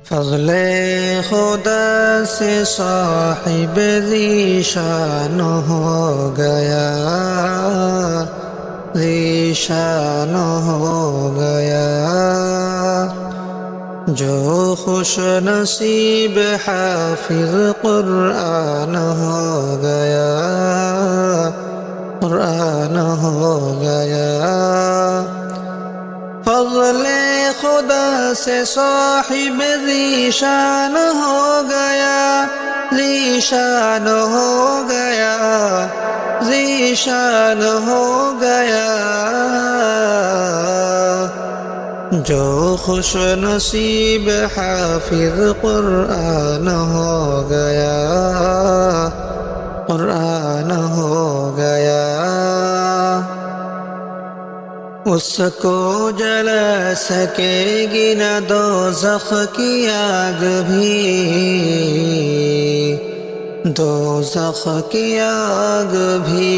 فضل خدا سے صاحب ذیشان ہو گیا، ذیشان ہو گیا، جو خوش نصیب حافظ قرآن ہو گیا، قرآن ہو گیا۔ فضل خدا سے صاحب ذیشان ہو گیا، ذیشان ہو گیا، ذیشان ہو گیا، جو خوش نصیب حافظ قرآن ہو گیا، قرآن ہو گیا۔ اس کو جلا سکے گی نہ دوزخ کی آگ بھی، دوزخ کی آگ بھی،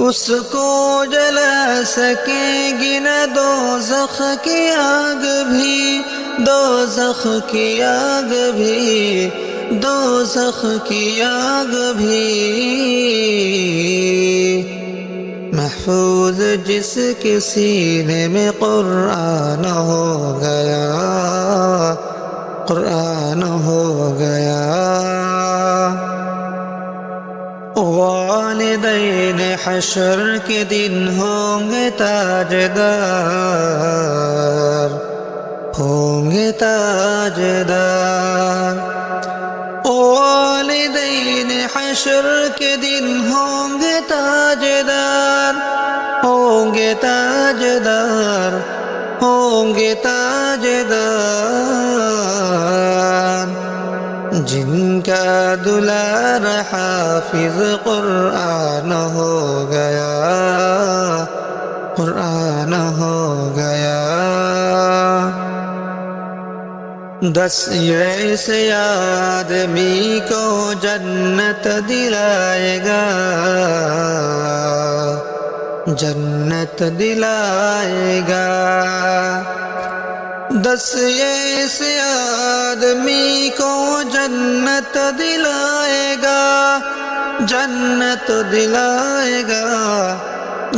اس کو جلا سکے گی نہ دوزخ کی آگ بھی، دوزخ کی آگ بھی، دوزخ کی آگ بھی۔ محفوظ جس کے سینے میں قرآن ہو گیا، قرآن ہو گیا۔ والدین حشر کے دن ہوں گے تاجدار، ہوں گے تاجدار۔ والدین حشر کے دن ہوں گے تاجدار، ہوں گے تاجدار، ہوں گے تاجدار، جن کا دلار حافظ قرآن ہو گیا، قرآن ہو گیا۔ 10 ایسے آدمی کو جنت دلائے گا، جنت دلائے گا۔ 10 ایسے آدمی کو جنت دلائے گا، جنت دلائے گا،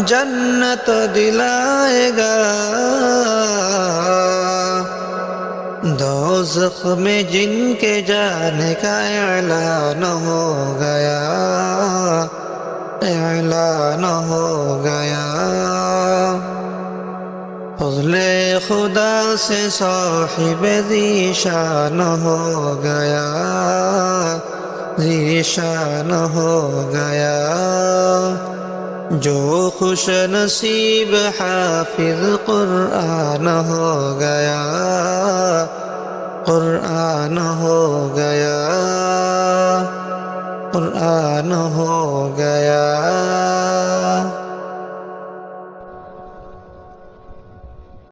جنت دلائے گا۔ دوزخ میں جن کے جانے کا اعلان ہو گیا، اعلان ہو گیا۔ فضل خدا سے صاحب ذیشان ہو گیا، ذیشان ہو گیا، جو خوش نصیب حافظ قرآن ہو گیا، قرآن ہو گیا، قرآن ہو گیا۔